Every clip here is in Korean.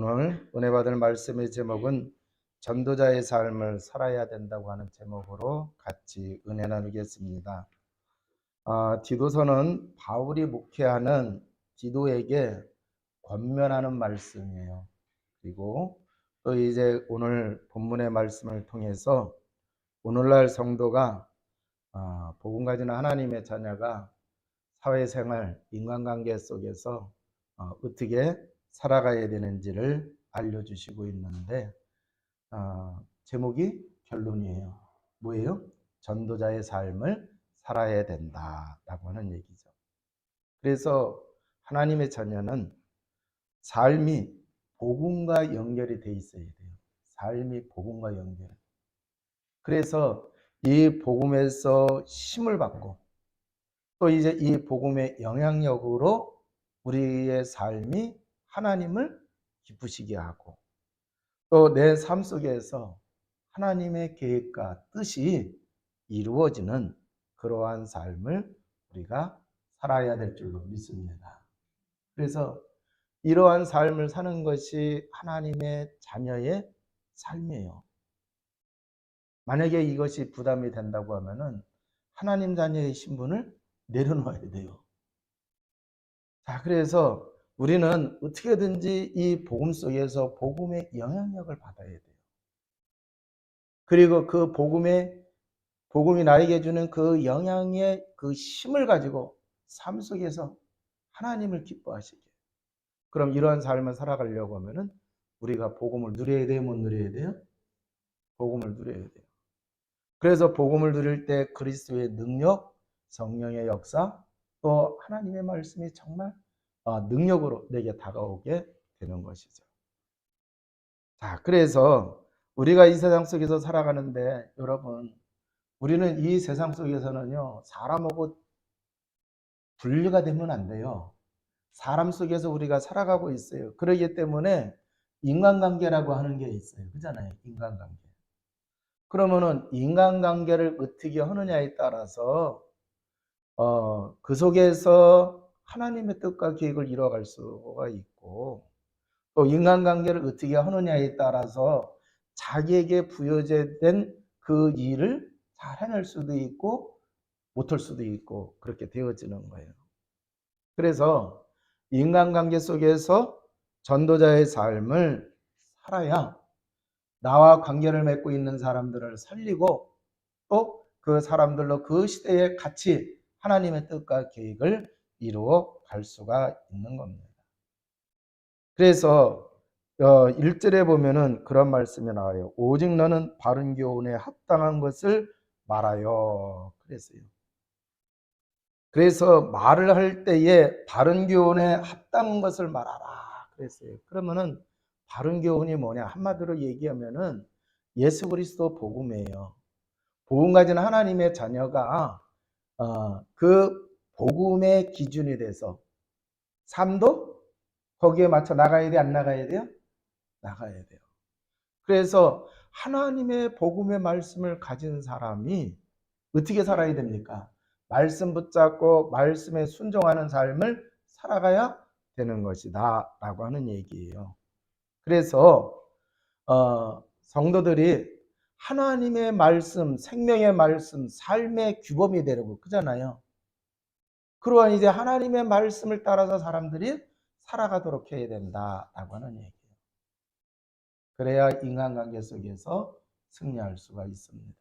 오늘 은혜 받을 말씀의 제목은 전도자의 삶을 살아야 된다고 하는 제목으로 같이 은혜 나누겠습니다. 디도서는 바울이 목회하는 디도에게 권면하는 말씀이에요. 그리고 또 이제 오늘 본문의 말씀을 통해서 오늘날 성도가 복음 가진 하나님의 자녀가 사회생활, 인간관계 속에서 어떻게 살아가야 되는지를 알려주시고 있는데 제목이 결론이에요. 뭐예요? 전도자의 삶을 살아야 된다라고 하는 얘기죠. 그래서 하나님의 자녀는 삶이 복음과 연결이 돼 있어야 돼요. 삶이 복음과 연결. 그래서 이 복음에서 힘을 받고 또 이제 이 복음의 영향력으로 우리의 삶이 하나님을 기쁘시게 하고 또 내 삶 속에서 하나님의 계획과 뜻이 이루어지는 그러한 삶을 우리가 살아야 될 줄로 믿습니다. 그래서 이러한 삶을 사는 것이 하나님의 자녀의 삶이에요. 만약에 이것이 부담이 된다고 하면은 하나님 자녀의 신분을 내려놓아야 돼요. 자, 그래서 우리는 어떻게든지 이 복음 속에서 복음의 영향력을 받아야 돼요. 그리고 그 복음이 나에게 주는 그 영향의 그 힘을 가지고 삶 속에서 하나님을 기뻐하시게. 그럼 이러한 삶을 살아가려고 하면은 우리가 복음을 누려야 돼요, 못 누려야 돼요? 복음을 누려야 돼요. 그래서 복음을 누릴 때 그리스도의 능력, 성령의 역사, 또 하나님의 말씀이 정말 능력으로 내게 다가오게 되는 것이죠. 자, 그래서 우리가 이 세상 속에서 살아가는데 여러분, 우리는 이 세상 속에서는요, 사람하고 분리가 되면 안 돼요. 사람 속에서 우리가 살아가고 있어요. 그러기 때문에 인간관계라고 하는 게 있어요. 그잖아요, 인간관계. 그러면은 인간관계를 어떻게 하느냐에 따라서 그 속에서 하나님의 뜻과 계획을 이뤄갈 수가 있고 또 인간관계를 어떻게 하느냐에 따라서 자기에게 부여된 그 일을 잘 해낼 수도 있고 못할 수도 있고 그렇게 되어지는 거예요. 그래서 인간관계 속에서 전도자의 삶을 살아야 나와 관계를 맺고 있는 사람들을 살리고 또 그 사람들로 그 시대에 같이 하나님의 뜻과 계획을 이루어 갈 수가 있는 겁니다. 그래서 1절에 보면은 그런 말씀이 나와요. 오직 너는 바른 교훈에 합당한 것을 말하여 그랬어요. 그래서 말을 할 때에 바른 교훈에 합당한 것을 말하라 그랬어요. 그러면은 바른 교훈이 뭐냐? 한마디로 얘기하면은 예수 그리스도 복음이에요. 복음 가진 하나님의 자녀가 그 복음의 기준이 돼서 삶도 거기에 맞춰 나가야 돼, 안 나가야 돼요? 나가야 돼요. 그래서 하나님의 복음의 말씀을 가진 사람이 어떻게 살아야 됩니까? 말씀 붙잡고 말씀에 순종하는 삶을 살아가야 되는 것이다 라고 하는 얘기예요. 그래서 성도들이 하나님의 말씀, 생명의 말씀, 삶의 규범이 되려고 그러잖아요. 그러한 이제 하나님의 말씀을 따라서 사람들이 살아가도록 해야 된다라고 하는 얘기예요. 그래야 인간관계 속에서 승리할 수가 있습니다.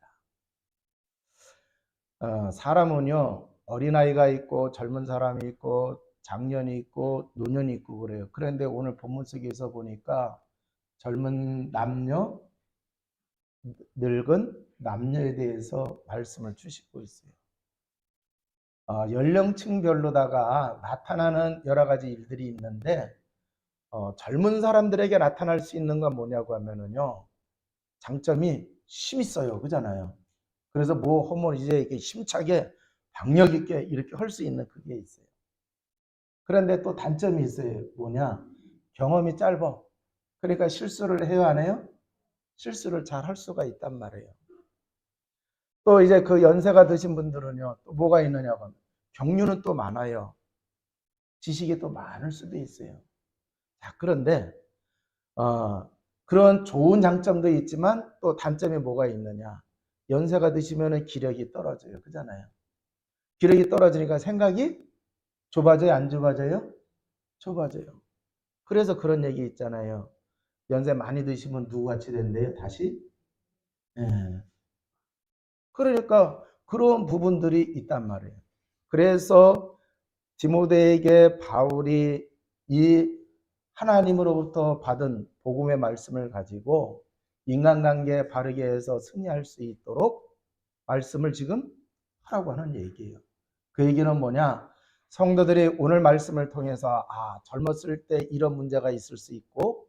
사람은요, 어린아이가 있고 젊은 사람이 있고 장년이 있고 노년이 있고 그래요. 그런데 오늘 본문 속에서 보니까 젊은 남녀, 늙은 남녀에 대해서 말씀을 주시고 있어요. 연령층별로다가 나타나는 여러 가지 일들이 있는데 젊은 사람들에게 나타날 수 있는 건 뭐냐고 하면은요, 장점이 힘 있어요. 그잖아요. 그래서 뭐 하면 이제 이렇게 힘차게 박력 있게 이렇게 할 수 있는 그게 있어요. 그런데 또 단점이 있어요. 뭐냐? 경험이 짧아. 그러니까 실수를 해요, 안 해요? 실수를 잘 할 수가 있단 말이에요. 또 이제 그 연세가 드신 분들은요, 또 뭐가 있느냐고 하면 경륜은 또 많아요. 지식이 또 많을 수도 있어요. 자, 그런데 그런 좋은 장점도 있지만 또 단점이 뭐가 있느냐. 연세가 드시면 기력이 떨어져요. 그잖아요. 기력이 떨어지니까 생각이 좁아져요? 안 좁아져요? 좁아져요. 그래서 그런 얘기 있잖아요. 연세 많이 드시면 누구같이 된대요? 다시? 예. 그러니까 그런 부분들이 있단 말이에요. 그래서 디모데에게 바울이 이 하나님으로부터 받은 복음의 말씀을 가지고 인간관계 바르게 해서 승리할 수 있도록 말씀을 지금 하라고 하는 얘기예요. 그 얘기는 뭐냐? 성도들이 오늘 말씀을 통해서 젊었을 때 이런 문제가 있을 수 있고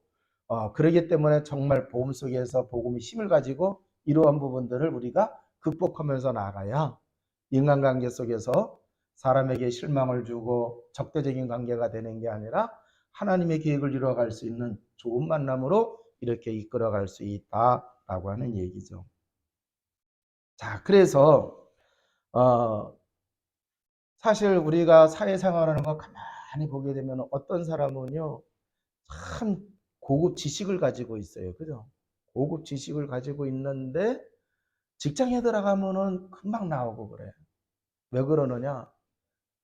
그러기 때문에 정말 복음 속에서 복음의 힘을 가지고 이러한 부분들을 우리가 극복하면서 나가야 인간관계 속에서 사람에게 실망을 주고 적대적인 관계가 되는 게 아니라 하나님의 계획을 이루어갈 수 있는 좋은 만남으로 이렇게 이끌어갈 수 있다라고 하는 얘기죠. 자, 그래서 사실 우리가 사회생활하는 거 가만히 보게 되면 어떤 사람은요 참 고급 지식을 가지고 있어요. 그죠? 고급 지식을 가지고 있는데 직장에 들어가면은 금방 나오고 그래. 왜 그러느냐?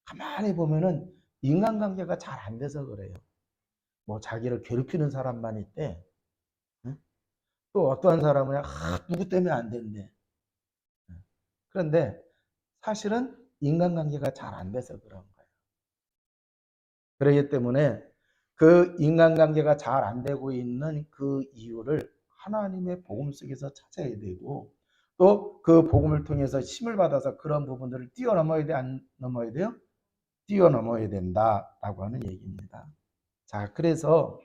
가만히 보면은 인간관계가 잘 안 돼서 그래요. 뭐 자기를 괴롭히는 사람만 있대. 응? 또 어떠한 사람은 누구 때문에 안 된대. 그런데 사실은 인간관계가 잘 안 돼서 그런 거예요. 그렇기 때문에 그 인간관계가 잘 안 되고 있는 그 이유를 하나님의 복음 속에서 찾아야 되고 또 그 복음을 통해서 힘을 받아서 그런 부분들을 뛰어넘어야 돼, 안 넘어야 돼요? 뛰어넘어야 된다라고 하는 얘기입니다. 자, 그래서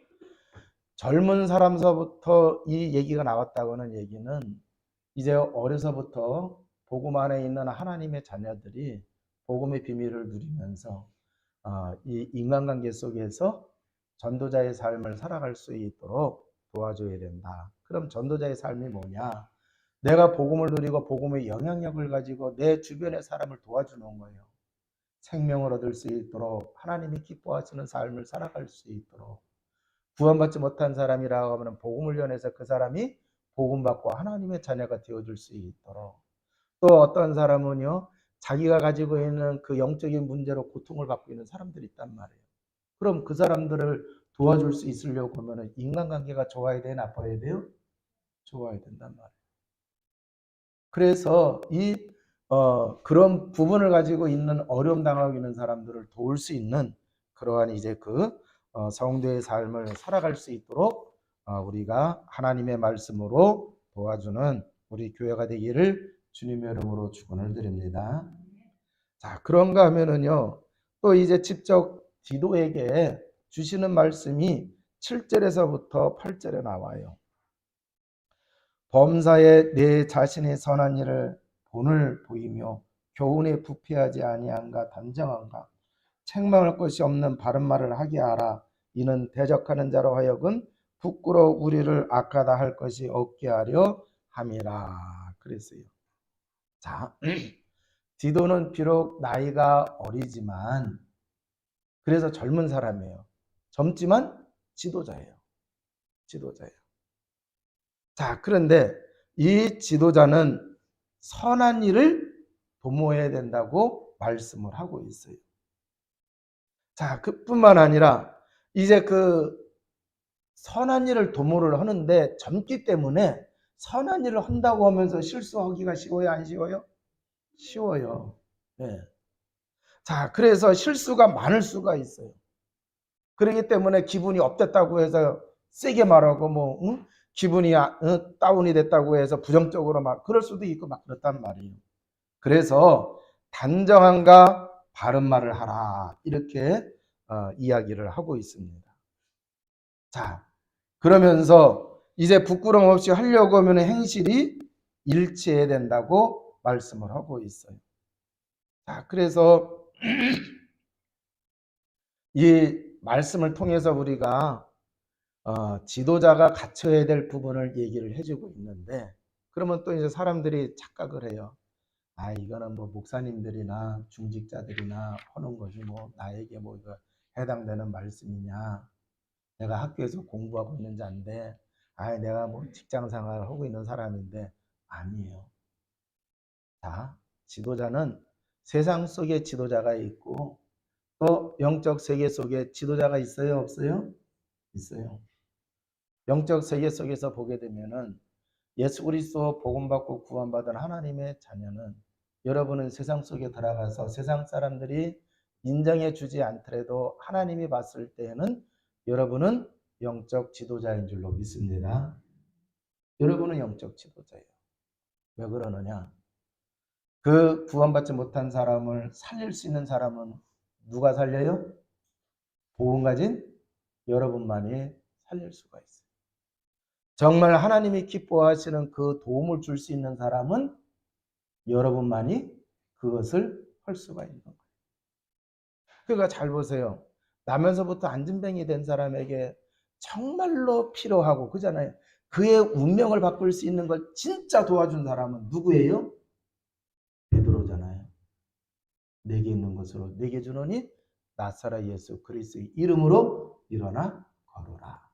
젊은 사람서부터 이 얘기가 나왔다고 하는 얘기는 이제 어려서부터 복음 안에 있는 하나님의 자녀들이 복음의 비밀을 누리면서 이 인간관계 속에서 전도자의 삶을 살아갈 수 있도록 도와줘야 된다. 그럼 전도자의 삶이 뭐냐? 내가 복음을 누리고 복음의 영향력을 가지고 내 주변의 사람을 도와주는 거예요. 생명을 얻을 수 있도록 하나님이 기뻐하시는 삶을 살아갈 수 있도록 구원받지 못한 사람이라고 하면 복음을 전해서 그 사람이 복음받고 하나님의 자녀가 되어줄 수 있도록 또 어떤 사람은요 자기가 가지고 있는 그 영적인 문제로 고통을 받고 있는 사람들이 있단 말이에요. 그럼 그 사람들을 도와줄 수 있으려고 하면 인간관계가 좋아야 돼, 나빠야 돼요? 좋아야 된단 말이에요. 그래서 그런 부분을 가지고 있는 어려움 당하고 있는 사람들을 도울 수 있는 그러한 이제 성도의 삶을 살아갈 수 있도록 우리가 하나님의 말씀으로 도와주는 우리 교회가 되기를 주님의 이름으로 축원을 드립니다. 자, 그런가 하면은요, 또 이제 직접 디도에게 주시는 말씀이 7절에서부터 8절에 나와요. 범사에 내 자신의 선한 일을 본을 보이며 교훈에 부패하지 아니한가 단정한가 책망할 것이 없는 바른 말을 하게 하라. 이는 대적하는 자로 하여금 부끄러워 우리를 악하다 할 것이 없게 하려 함이라. 그랬어요. 자, 디도는 비록 나이가 어리지만 그래서 젊은 사람이에요. 젊지만 지도자예요. 지도자예요. 자, 그런데 이 지도자는 선한 일을 도모해야 된다고 말씀을 하고 있어요. 자, 그뿐만 아니라 이제 선한 일을 도모를 하는데 젊기 때문에 선한 일을 한다고 하면서 실수하기가 쉬워요, 안 쉬워요? 쉬워요. 네. 자, 그래서 실수가 많을 수가 있어요. 그렇기 때문에 기분이 업됐다고 해서 세게 말하고 응? 기분이 다운이 됐다고 해서 부정적으로 막 그럴 수도 있고 막 그렇단 말이에요. 그래서 단정함과 바른 말을 하라 이렇게 이야기를 하고 있습니다. 자, 그러면서 이제 부끄럼 없이 하려고 하면 행실이 일치해야 된다고 말씀을 하고 있어요. 자, 그래서 이 말씀을 통해서 우리가 지도자가 갖춰야 될 부분을 얘기를 해주고 있는데 그러면 또 이제 사람들이 착각을 해요. 이거는 뭐 목사님들이나 중직자들이나 하는 것이 뭐 나에게 뭐 이거 해당되는 말씀이냐. 내가 학교에서 공부하고 있는 자인데, 내가 뭐 직장 생활을 하고 있는 사람인데, 아니에요. 자, 지도자는 세상 속에 지도자가 있고, 또 영적 세계 속에 지도자가 있어요, 없어요? 있어요. 영적 세계 속에서 보게 되면은 예수 그리스도 복음 받고 구원받은 하나님의 자녀는, 여러분은 세상 속에 들어가서 세상 사람들이 인정해 주지 않더라도 하나님이 봤을 때에는 여러분은 영적 지도자인 줄로 믿습니다. 여러분은 영적 지도자예요. 왜 그러느냐? 그 구원받지 못한 사람을 살릴 수 있는 사람은 누가 살려요? 복음 가진 여러분만이 살릴 수가 있어요. 정말 하나님이 기뻐하시는 그 도움을 줄 수 있는 사람은 여러분만이 그것을 할 수가 있는 거예요. 그러니까 잘 보세요. 나면서부터 안진뱅이 된 사람에게 정말로 필요하고, 그잖아요. 그의 운명을 바꿀 수 있는 걸 진짜 도와준 사람은 누구예요? 베드로잖아요. 내게 있는 것으로 내게 주노니 나사렛 예수 그리스도의 이름으로 일어나 걸어라.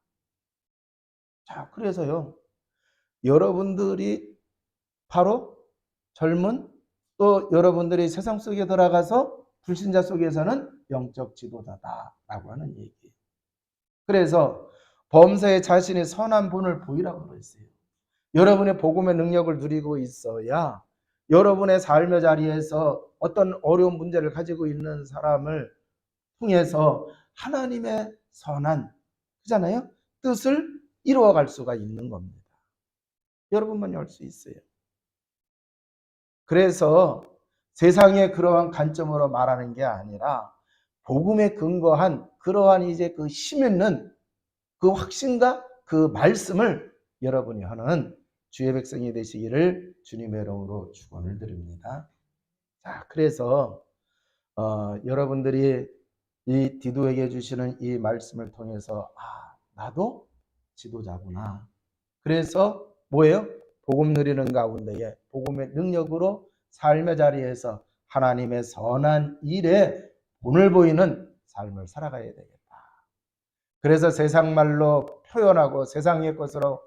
자, 그래서요, 여러분들이 바로 젊은, 또 여러분들이 세상 속에 들어가서 불신자 속에서는 영적 지도자다라고 하는 얘기예요. 그래서 범사에 자신의 선한 본을 보이라고 그랬어요. 여러분의 복음의 능력을 누리고 있어야 여러분의 삶의 자리에서 어떤 어려운 문제를 가지고 있는 사람을 통해서 하나님의 선한, 그잖아요, 뜻을 이루어갈 수가 있는 겁니다. 여러분만이 할 수 있어요. 그래서 세상의 그러한 관점으로 말하는 게 아니라 복음에 근거한 그러한 이제 그 힘 있는 그 확신과 그 말씀을 여러분이 하는 주의 백성이 되시기를 주님의 이름으로 축원을 드립니다. 자, 그래서 여러분들이 이 디도에게 주시는 이 말씀을 통해서 나도 지도자구나. 그래서 뭐예요? 복음 누리는 가운데에 복음의 능력으로 삶의 자리에서 하나님의 선한 일에 본을 보이는 삶을 살아가야 되겠다. 그래서 세상 말로 표현하고 세상의 것으로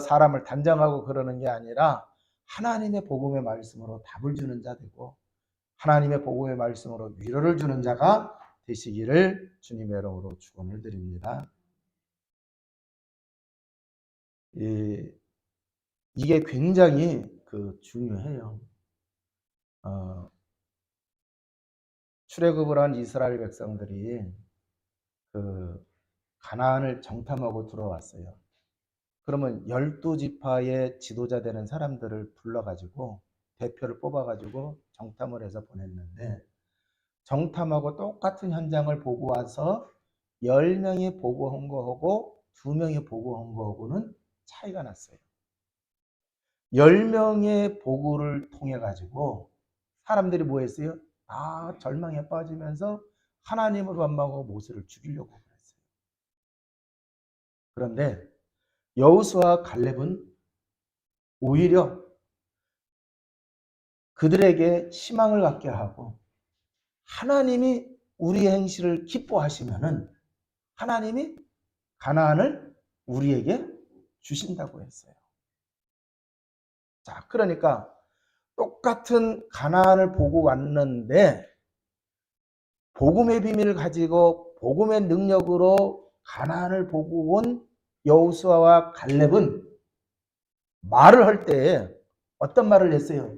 사람을 단정하고 그러는 게 아니라 하나님의 복음의 말씀으로 답을 주는 자 되고, 하나님의 복음의 말씀으로 위로를 주는 자가 되시기를 주님의 이름으로 축원을 드립니다. 이게 굉장히 중요해요. 출애굽을 한 이스라엘 백성들이 가나안을 정탐하고 들어왔어요. 그러면 12지파의 지도자 되는 사람들을 불러가지고 대표를 뽑아가지고 정탐을 해서 보냈는데, 정탐하고 똑같은 현장을 보고 와서 10명이 보고한 거하고 2명이 보고한 거하고는 차이가 났어요. 10명의 보고를 통해 가지고 사람들이 뭐 했어요? 절망에 빠지면서 하나님을 반박하고 모세를 죽이려고 그랬어요. 그런데 여호수아와 갈렙은 오히려 그들에게 희망을 갖게 하고, 하나님이 우리의 행실을 기뻐하시면은 하나님이 가나안을 우리에게 주신다고 했어요. 자, 그러니까 똑같은 가나안을 보고 왔는데 복음의 비밀을 가지고 복음의 능력으로 가나안을 보고 온 여호수아와 갈렙은 말을 할 때 어떤 말을 했어요?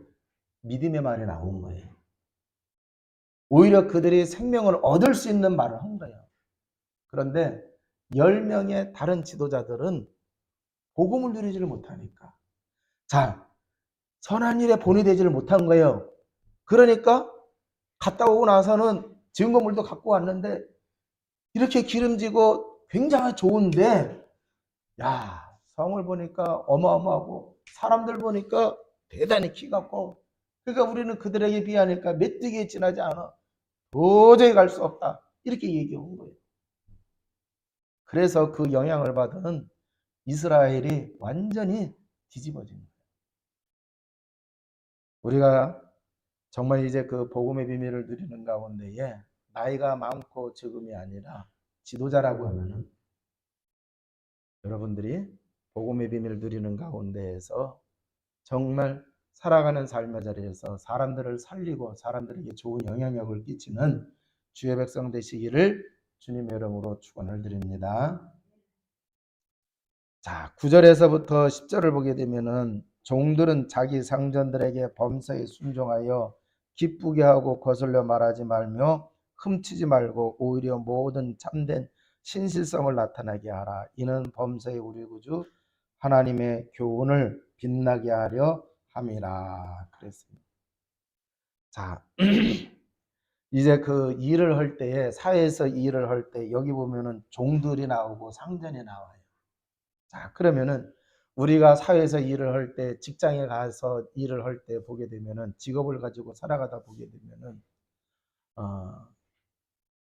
믿음의 말이 나온 거예요. 오히려 그들이 생명을 얻을 수 있는 말을 한 거예요. 그런데 10명의 다른 지도자들은 복음을 누리지를 못하니까, 자, 선한 일에 본이 되지를 못한 거예요. 그러니까 갔다 오고 나서는 증거물도 갖고 왔는데 이렇게 기름지고 굉장히 좋은데, 성을 보니까 어마어마하고 사람들 보니까 대단히 키가 커. 그러니까 우리는 그들에게 비하니까 메뚜기에 지나지 않아. 도저히 갈 수 없다. 이렇게 얘기한 거예요. 그래서 그 영향을 받은 이스라엘이 완전히 뒤집어진 거예요. 우리가 정말 이제 그 복음의 비밀을 누리는 가운데에 나이가 많고 적음이 아니라 지도자라고 하면은 여러분들이 복음의 비밀을 누리는 가운데에서 정말 살아가는 삶의 자리에서 사람들을 살리고 사람들에게 좋은 영향력을 끼치는 주의 백성 되시기를 주님의 이름으로 축원을 드립니다. 자, 9절에서부터 10절을 보게 되면은 종들은 자기 상전들에게 범사에 순종하여 기쁘게 하고 거슬려 말하지 말며 흠치지 말고 오히려 모든 참된 신실성을 나타나게 하라. 이는 범사의 우리 구주 하나님의 교훈을 빛나게 하려 함이라. 그랬습니다. 자, 이제 그 일을 할 때에 사회에서 일을 할 때 여기 보면은 종들이 나오고 상전이 나와요. 자, 그러면은 우리가 사회에서 일을 할 때, 직장에 가서 일을 할 때 보게 되면은 직업을 가지고 살아가다 보게 되면은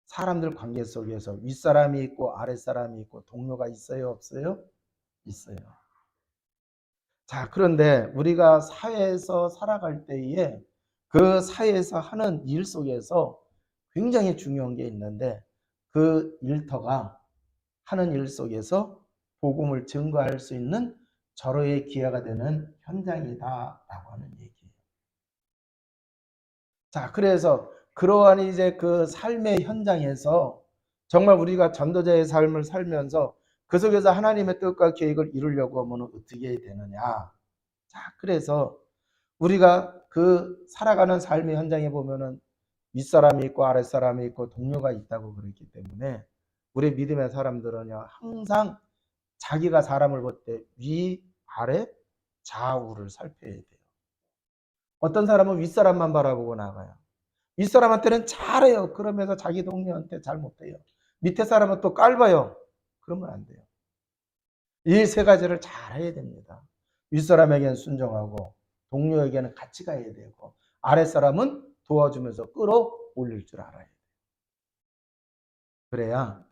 사람들 관계 속에서 윗사람이 있고 아랫사람이 있고 동료가 있어요, 없어요? 있어요. 자, 그런데 우리가 사회에서 살아갈 때에 그 사회에서 하는 일 속에서 굉장히 중요한 게 있는데 그 일터가 하는 일 속에서 복음을 증거할 수 있는 절호의 기회가 되는 현장이다라고 하는 얘기예요. 자, 그래서 그러한 이제 그 삶의 현장에서 정말 우리가 전도자의 삶을 살면서 그 속에서 하나님의 뜻과 계획을 이루려고 하면 어떻게 해야 되느냐. 자, 그래서 우리가 그 살아가는 삶의 현장에 보면은 윗사람이 있고 아랫사람이 있고 동료가 있다고 그랬기 때문에 우리 믿음의 사람들은요, 항상 자기가 사람을 볼 때 위, 아래, 좌우를 살펴야 돼요. 어떤 사람은 윗사람만 바라보고 나가요. 윗사람한테는 잘해요. 그러면서 자기 동료한테 잘 못해요. 밑에 사람은 또 깔봐요. 그러면 안 돼요. 이 세 가지를 잘 해야 됩니다. 윗사람에게는 순종하고 동료에게는 같이 가야 되고 아랫사람은 도와주면서 끌어올릴 줄 알아야 돼요. 그래야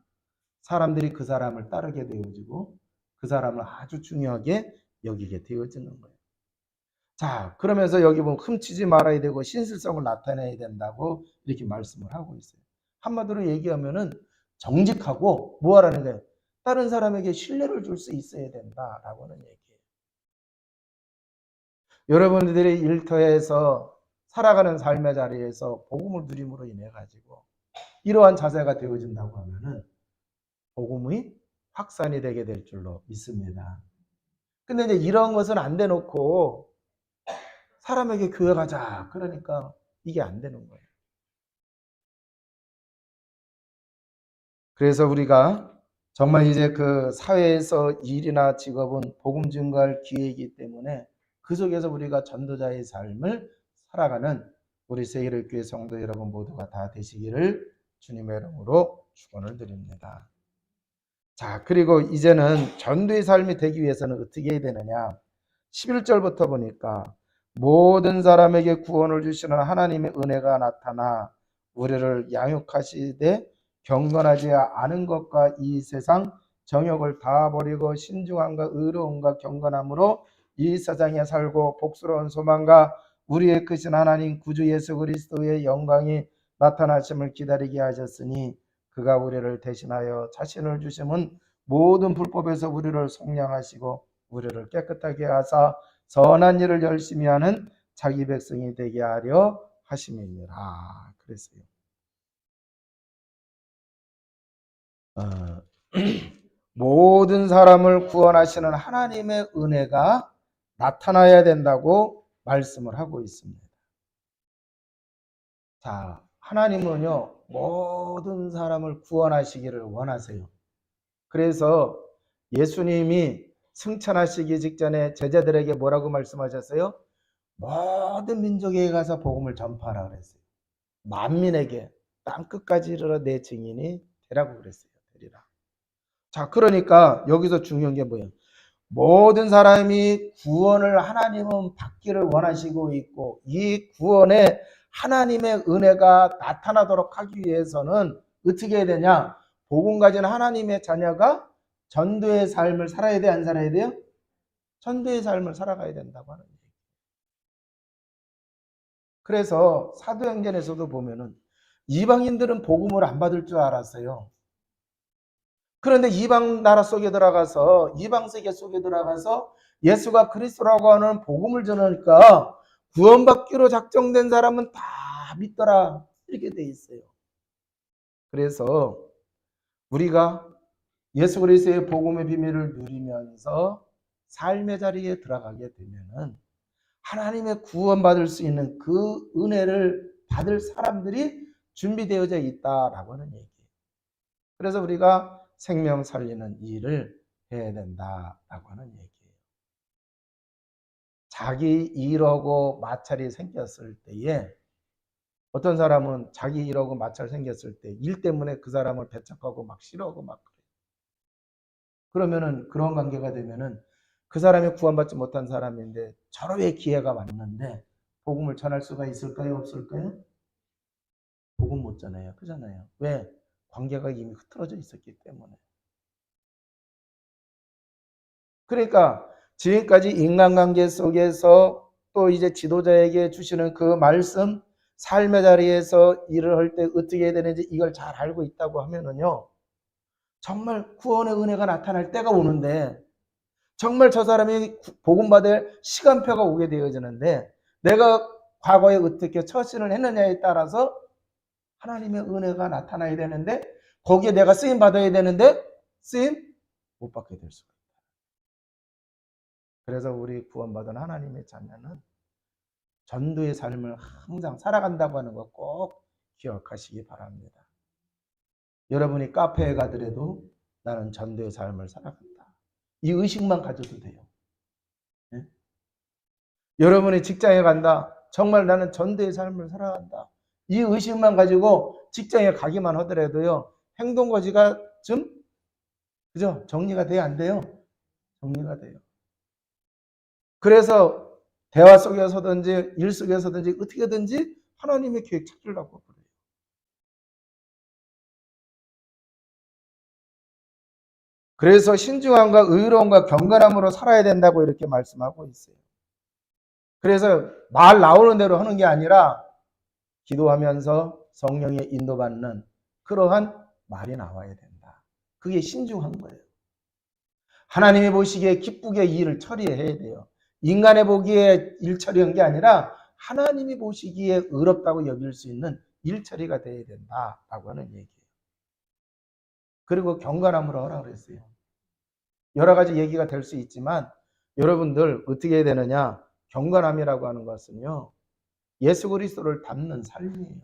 사람들이 그 사람을 따르게 되어지고 그 사람을 아주 중요하게 여기게 되어지는 거예요. 자, 그러면서 여기 보면 흠치지 말아야 되고 신실성을 나타내야 된다고 이렇게 말씀을 하고 있어요. 한마디로 얘기하면은 정직하고 뭐 하라는 거예요? 다른 사람에게 신뢰를 줄 수 있어야 된다라고 하는 얘기예요. 여러분들이 일터에서 살아가는 삶의 자리에서 복음을 누림으로 인해 가지고 이러한 자세가 되어진다고 하면은 복음이 확산이 되게 될 줄로 믿습니다. 근데 이제 이런 것은 안 대놓고 사람에게 교회 가자. 그러니까 이게 안 되는 거예요. 그래서 우리가 정말 이제 그 사회에서 일이나 직업은 복음 증거할 기회이기 때문에 그 속에서 우리가 전도자의 삶을 살아가는 우리 세계를 교회 성도 여러분 모두가 다 되시기를 주님의 이름으로 축원을 드립니다. 자, 그리고 이제는 전도의 삶이 되기 위해서는 어떻게 해야 되느냐? 11절부터 보니까 모든 사람에게 구원을 주시는 하나님의 은혜가 나타나 우리를 양육하시되 경건하지 않은 것과 이 세상 정욕을 다 버리고 신중함과 의로움과 경건함으로 이 세상에 살고 복스러운 소망과 우리의 크신 하나님 구주 예수 그리스도의 영광이 나타나심을 기다리게 하셨으니 그가 우리를 대신하여 자신을 주심은 모든 불법에서 우리를 속량하시고 우리를 깨끗하게 하사 선한 일을 열심히 하는 자기 백성이 되게 하려 하심이니라. 그랬어요. 모든 사람을 구원하시는 하나님의 은혜가 나타나야 된다고 말씀을 하고 있습니다. 자, 하나님은요, 모든 사람을 구원하시기를 원하세요. 그래서 예수님이 승천하시기 직전에 제자들에게 뭐라고 말씀하셨어요? 모든 민족에게 가서 복음을 전파하라 그랬어요. 만민에게 땅끝까지 이르러 내 증인이 되라고 그랬어요. 되리라. 자, 그러니까 여기서 중요한 게 뭐예요? 모든 사람이 구원을 하나님은 받기를 원하시고 있고 이 구원에 하나님의 은혜가 나타나도록 하기 위해서는 어떻게 해야 되냐? 복음 가진 하나님의 자녀가 전도의 삶을 살아야 돼, 안 살아야 돼요? 전도의 삶을 살아가야 된다고 하는 얘기예요. 그래서 사도행전에서도 보면은 이방인들은 복음을 안 받을 줄 알았어요. 그런데 이방 나라 속에 들어가서, 이방 세계 속에 들어가서 예수가 그리스도라고 하는 복음을 전하니까 구원받기로 작정된 사람은 다 믿더라. 이렇게 돼 있어요. 그래서 우리가 예수 그리스도의 복음의 비밀을 누리면서 삶의 자리에 들어가게 되면은 하나님의 구원받을 수 있는 그 은혜를 받을 사람들이 준비되어져 있다라고 하는 얘기예요. 그래서 우리가 생명 살리는 일을 해야 된다라고 하는 얘기예요. 자기 일하고 마찰이 생겼을 때에, 어떤 사람은 자기 일하고 마찰 생겼을 때 일 때문에 그 사람을 배척하고 막 싫어하고 막 그래요. 그러면은 그런 관계가 되면은 그 사람이 구원받지 못한 사람인데 절호의 기회가 왔는데 복음을 전할 수가 있을까요? 없을까요? 복음 못 전해요. 그잖아요. 왜? 관계가 이미 흐트러져 있었기 때문에. 그러니까 지금까지 인간관계 속에서 또 이제 지도자에게 주시는 그 말씀, 삶의 자리에서 일을 할 때 어떻게 해야 되는지 이걸 잘 알고 있다고 하면은요, 정말 구원의 은혜가 나타날 때가 오는데, 정말 저 사람이 복음받을 시간표가 오게 되어지는데, 내가 과거에 어떻게 처신을 했느냐에 따라서 하나님의 은혜가 나타나야 되는데, 거기에 내가 쓰임 받아야 되는데 쓰임 못 받게 될 수가 있다. 그래서 우리 구원받은 하나님의 자녀는 전도의 삶을 항상 살아간다고 하는 거 꼭 기억하시기 바랍니다. 여러분이 카페에 가더라도 나는 전도의 삶을 살아간다, 이 의식만 가져도 돼요. 네? 여러분이 직장에 간다, 정말 나는 전도의 삶을 살아간다, 이 의식만 가지고 직장에 가기만 하더라도요, 행동거지가 좀, 그죠? 정리가 돼야 안 돼요? 정리가 돼요. 그래서 대화 속에서든지 일 속에서든지 어떻게든지 하나님의 계획 찾으려고 그래요. 그래서 신중함과 의로움과 경건함으로 살아야 된다고 이렇게 말씀하고 있어요. 그래서 말 나오는 대로 하는 게 아니라 기도하면서 성령의 인도받는 그러한 말이 나와야 된다. 그게 신중한 거예요. 하나님이 보시기에 기쁘게 일을 처리해야 돼요. 인간의 보기에 일 처리한 게 아니라 하나님이 보시기에 의롭다고 여길 수 있는 일 처리가 돼야 된다라고 하는 얘기예요. 그리고 경건함으로 하라 그랬어요. 여러 가지 얘기가 될 수 있지만 여러분들 어떻게 해야 되느냐? 경건함이라고 하는 것은요, 예수 그리스도를 닮는 삶이에요.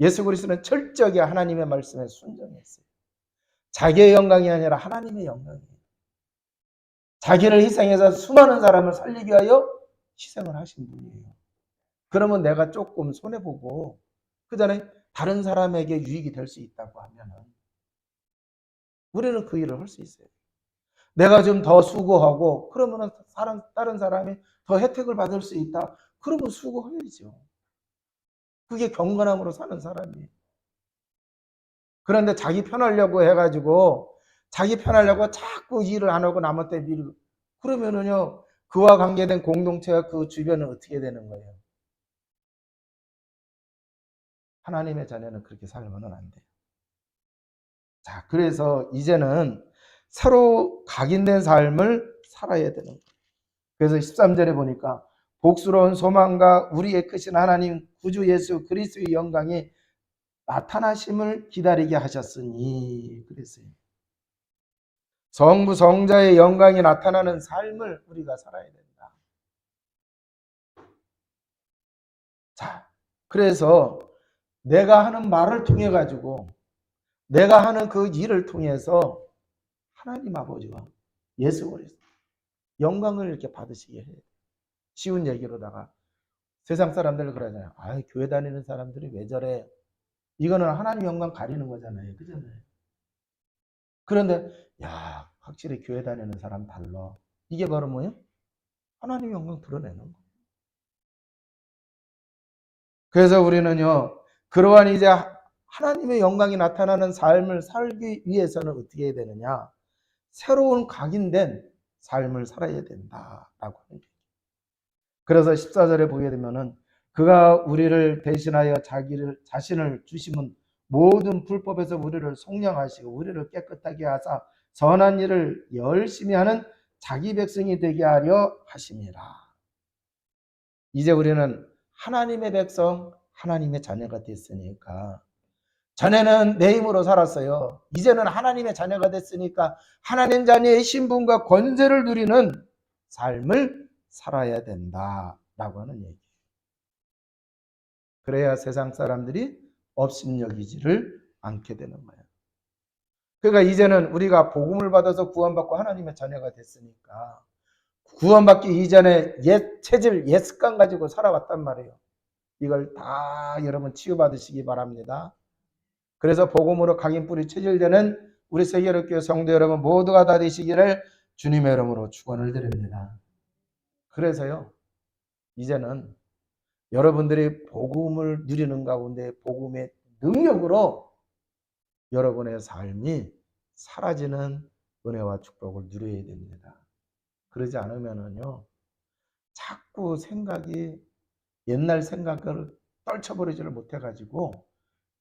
예수 그리스도는 철저하게 하나님의 말씀에 순종했어요. 자기의 영광이 아니라 하나님의 영광이에요. 자기를 희생해서 수많은 사람을 살리기 위하여 희생을 하신 분이에요. 그러면 내가 조금 손해보고 그 전에 다른 사람에게 유익이 될 수 있다고 하면은 우리는 그 일을 할 수 있어요. 내가 좀 더 수고하고 그러면 다른 사람이 더 혜택을 받을 수 있다. 그러면 수고해야죠. 그게 경건함으로 사는 사람이에요. 그런데 자기 편하려고 해가지고 자기 편하려고 자꾸 일을 안 하고 남한테 밀고 그러면은요, 그와 관계된 공동체와 그 주변은 어떻게 되는 거예요? 하나님의 자녀는 그렇게 살면 안 돼요. 자, 그래서 이제는 서로 각인된 삶을 살아야 되는 거예요. 그래서 13절에 보니까 복스러운 소망과 우리의 크신 하나님 구주 예수 그리스도의 영광이 나타나심을 기다리게 하셨으니 그랬어요. 성부 성자의 영광이 나타나는 삶을 우리가 살아야 된다. 자, 그래서 내가 하는 말을 통해 가지고 내가 하는 그 일을 통해서 하나님 아버지와 예수 그리스도 영광을 이렇게 받으시게 해요. 쉬운 얘기로다가 세상 사람들 그러잖아요. 아, 교회 다니는 사람들이 왜 저래? 이거는 하나님 영광 가리는 거잖아요. 그잖아요. 그런데 야, 확실히 교회 다니는 사람 달라. 이게 바로 뭐예요? 하나님 영광 드러내는 거예요. 그래서 우리는요, 그러한 이제 하나님의 영광이 나타나는 삶을 살기 위해서는 어떻게 해야 되느냐? 새로운 각인된 삶을 살아야 된다라고 하는 거예요. 그래서 14절에 보게 되면은 그가 우리를 대신하여 자신을 주심은 모든 불법에서 우리를 속량하시고 우리를 깨끗하게 하사 선한 일을 열심히 하는 자기 백성이 되게 하려 하심이라. 이제 우리는 하나님의 백성, 하나님의 자녀가 됐으니까, 전에는 내 힘으로 살았어요. 이제는 하나님의 자녀가 됐으니까 하나님 자녀의 신분과 권세를 누리는 삶을 살아야 된다라고 하는 얘기예요. 그래야 세상 사람들이 업신여기지를 않게 되는 거예요. 그러니까 이제는 우리가 복음을 받아서 구원받고 하나님의 자녀가 됐으니까 구원받기 이전에 옛 체질, 옛 습관 가지고 살아왔단 말이에요. 이걸 다 여러분 치유받으시기 바랍니다. 그래서 복음으로 각인뿌리 체질되는 우리 세계롭교회 성도 여러분 모두가 다 되시기를 주님의 이름으로 축원을 드립니다. 그래서요, 이제는 여러분들이 복음을 누리는 가운데 복음의 능력으로 여러분의 삶이 사라지는 은혜와 축복을 누려야 됩니다. 그러지 않으면은요, 자꾸 생각이 옛날 생각을 떨쳐버리지를 못해가지고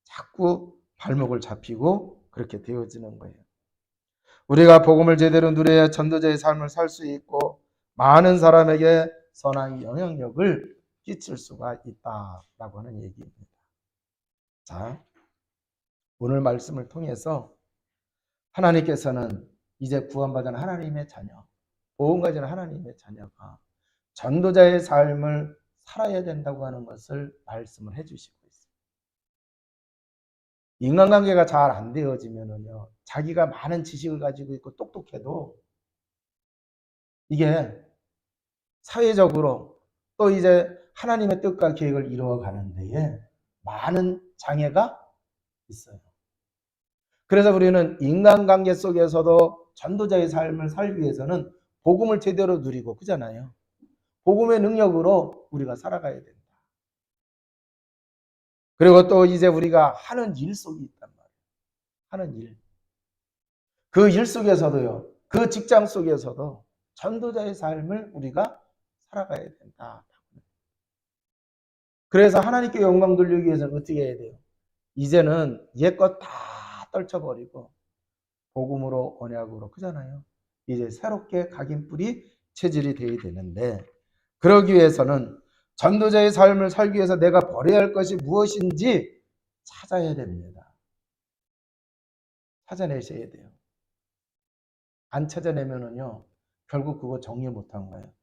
자꾸 발목을 잡히고 그렇게 되어지는 거예요. 우리가 복음을 제대로 누려야 전도자의 삶을 살 수 있고 많은 사람에게 선한 영향력을 끼칠 수가 있다라고 하는 얘기입니다. 자, 오늘 말씀을 통해서 하나님께서는 이제 구원받은 하나님의 자녀, 복음 가진 하나님의 자녀가 전도자의 삶을 살아야 된다고 하는 것을 말씀을 해주시고 있어요. 인간관계가 잘 안 되어지면은요, 자기가 많은 지식을 가지고 있고 똑똑해도 이게 사회적으로 또 이제 하나님의 뜻과 계획을 이루어가는 데에 많은 장애가 있어요. 그래서 우리는 인간관계 속에서도 전도자의 삶을 살기 위해서는 복음을 제대로 누리고 그잖아요. 복음의 능력으로 우리가 살아가야 된다. 그리고 또 이제 우리가 하는 일 속이 있단 말이에요. 하는 일. 그 일 속에서도요. 그 직장 속에서도 전도자의 삶을 우리가 살아가야 된다. 그래서 하나님께 영광 돌리기 위해서는 어떻게 해야 돼요? 이제는 옛것 다 떨쳐버리고 복음으로 언약으로 그잖아요. 이제 새롭게 각인뿌리 체질이 되어야 되는데 그러기 위해서는 전도자의 삶을 살기 위해서 내가 버려야 할 것이 무엇인지 찾아야 됩니다. 찾아내셔야 돼요. 안 찾아내면은요, 결국 그거 정리 못한 거예요.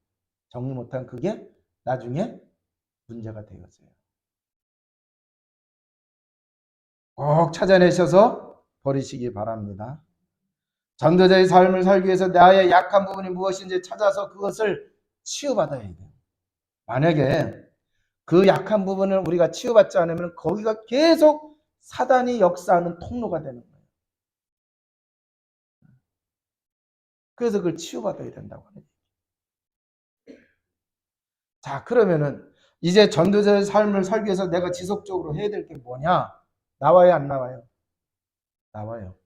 정리 못한 그게 나중에 문제가 되어져요. 꼭 찾아내셔서 버리시기 바랍니다. 전도자의 삶을 살기 위해서 나의 약한 부분이 무엇인지 찾아서 그것을 치유받아야 돼요. 만약에 그 약한 부분을 우리가 치유받지 않으면 거기가 계속 사단이 역사하는 통로가 되는 거예요. 그래서 그걸 치유받아야 된다고 하는 거예요. 자, 그러면은 이제 전도자의 삶을 살기 위해서 내가 지속적으로 해야 될 게 뭐냐? 나와요, 안 나와요? 나와요.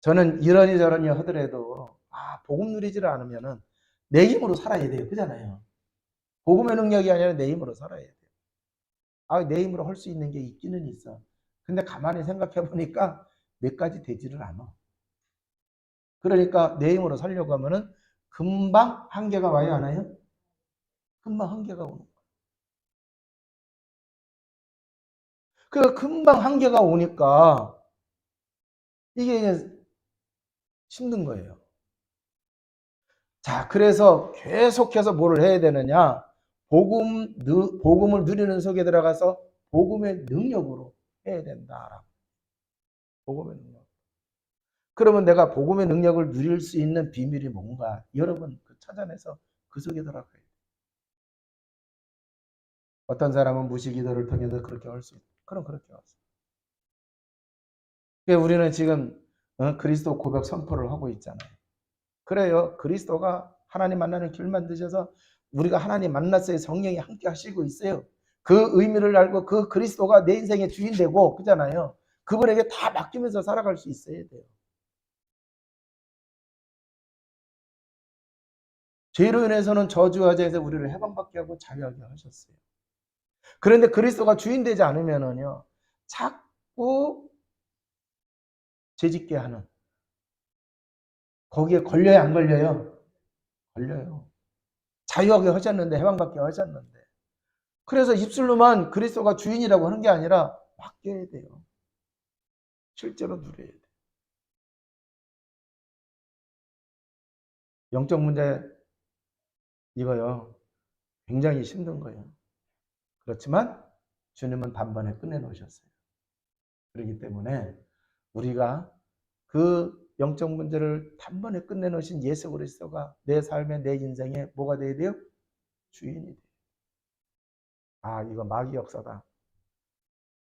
저는 이러니 저러니 하더라도 복음 누리지를 않으면은 내 힘으로 살아야 돼요. 그잖아요. 복음의 능력이 아니라 내 힘으로 살아야 돼요. 내 힘으로 할 수 있는 게 있기는 있어. 근데 가만히 생각해 보니까 몇 가지 되지를 않아. 그러니까 내 힘으로 살려고 하면은 금방 한계가 와요, 안 와요? 금방 한계가 오는 거예요. 그 금방 한계가 오니까 이게 힘든 거예요. 자, 그래서 계속해서 뭐를 해야 되느냐? 복음을 누리는 속에 들어가서 복음의 능력으로 해야 된다. 복음의 능력. 그러면 내가 복음의 능력을 누릴 수 있는 비밀이 뭔가? 여러분 찾아내서 그 속에 들어가야 돼요. 어떤 사람은 무시기도를 통해서 그렇게 할 수 있고, 그럼 그렇게 왔어요. 그러니까 우리는 지금 그리스도 고백 선포를 하고 있잖아요. 그래요. 그리스도가 하나님 만나는 길만 드셔서 우리가 하나님 만났어요. 성령이 함께 하시고 있어요. 그 의미를 알고 그 그리스도가 내 인생의 주인 되고 그잖아요. 그분에게 다 맡기면서 살아갈 수 있어야 돼요. 죄로 인해서는 저주와 죄에서 우리를 해방받게 하고 자유하게 하셨어요. 그런데 그리스도가 주인 되지 않으면은요, 자꾸 죄짓게 하는, 거기에 걸려야 안 걸려요? 걸려요. 자유하게 하셨는데, 해방받게 하셨는데. 그래서 입술로만 그리스도가 주인이라고 하는 게 아니라 맡겨야 돼요. 실제로 누려야 돼요. 영적 문제 이거요, 굉장히 힘든 거예요. 그렇지만 주님은 단번에 끝내놓으셨어요. 그렇기 때문에 우리가 그 영적 문제를 단번에 끝내놓으신 예수 그리스도가 내 삶의, 내 인생에 뭐가 돼야 돼요? 주인이 돼요. 아, 이거 마귀 역사다.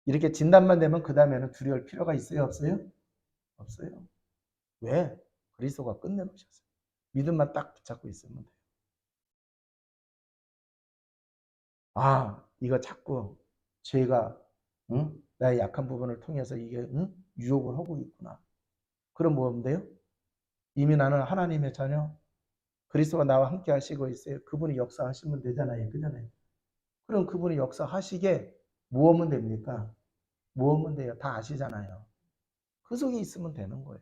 이렇게 진단만 되면 그 다음에는 두려울 필요가 있어요? 없어요? 없어요. 왜? 그리스도가 끝내놓으셨어요. 믿음만 딱 붙잡고 있으면 돼요. 아, 이거 자꾸 죄가, 응? 나의 약한 부분을 통해서 이게, 응? 유혹을 하고 있구나. 그럼 뭐 하면 돼요? 이미 나는 하나님의 자녀, 그리스도가 나와 함께 하시고 있어요. 그분이 역사하시면 되잖아요. 그잖아요. 그럼 그분이 역사하시게 뭐 하면 됩니까? 뭐 하면 돼요? 다 아시잖아요. 그 속에 있으면 되는 거예요.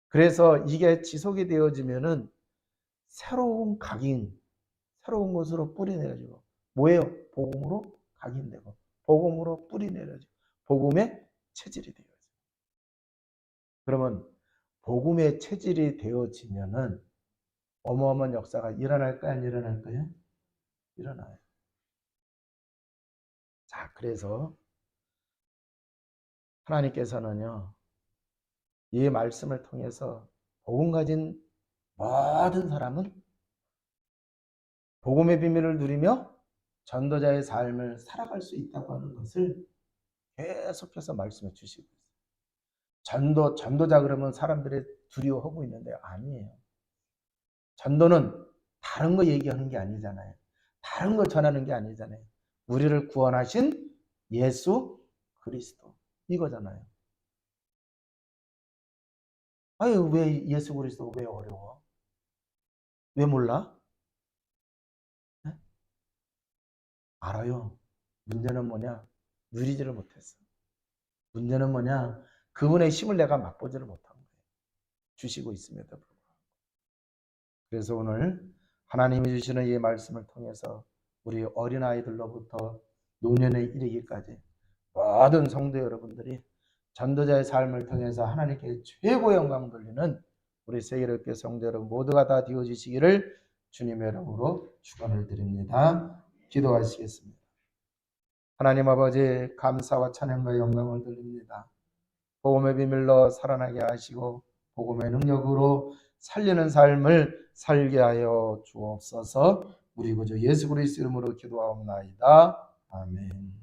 그래서 이게 지속이 되어지면은 새로운 각인, 새로운 것으로 뿌리 내려지고, 뭐예요? 복음으로 각인되고, 복음으로 뿌리 내려지고, 복음의 체질이 되어져요. 그러면 복음의 체질이 되어지면은 어마어마한 역사가 일어날까요? 안 일어날까요? 일어나요. 자, 그래서 하나님께서는요, 이 말씀을 통해서 복음 가진 모든 사람은 복음의 비밀을 누리며 전도자의 삶을 살아갈 수 있다고 하는 것을 계속해서 말씀해 주시고 있어요. 전도자 그러면 사람들이 두려워하고 있는데 아니에요. 전도는 다른 거 얘기하는 게 아니잖아요. 다른 거 전하는 게 아니잖아요. 우리를 구원하신 예수 그리스도 이거잖아요. 아유, 왜 예수 그리스도가 왜 어려워? 왜 몰라? 네? 알아요. 문제는 뭐냐? 누리지를 못했어. 문제는 뭐냐? 그분의 힘을 내가 맛보지를 못한 거예요. 주시고 있음에도 불구하고. 그래서 오늘 하나님이 주시는 이 말씀을 통해서 우리 어린아이들로부터 노년에 이르기까지 모든 성도 여러분들이 전도자의 삶을 통해서 하나님께 최고의 영광을 돌리는 우리 세계롭게 성도 여러분 모두가 다 되어주시기를 주님의 이름으로 축원을 드립니다. 기도하시겠습니다. 하나님 아버지, 감사와 찬양과 영광을 드립니다. 복음의 비밀로 살아나게 하시고 복음의 능력으로 살리는 삶을 살게 하여 주옵소서. 우리 구주 예수 그리스도 이름으로 기도하옵나이다. 아멘.